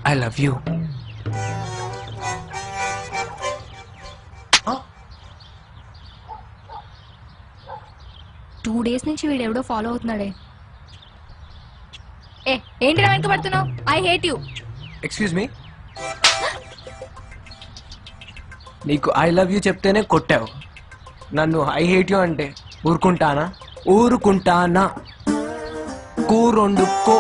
I love you. Two days నుంచి వీడెవడో follow అవుతున్నాడే. ఏంటి నా వెనక పడుతున్నావు? I hate you. Excuse me, నీకు ఐ లవ్ యూ చెప్తేనే కొట్టావు, నన్ను ఐ హేట్ యూ అంటే ఊరుకుంటానా? ఊరుకుంటానా? కూరొండుకో.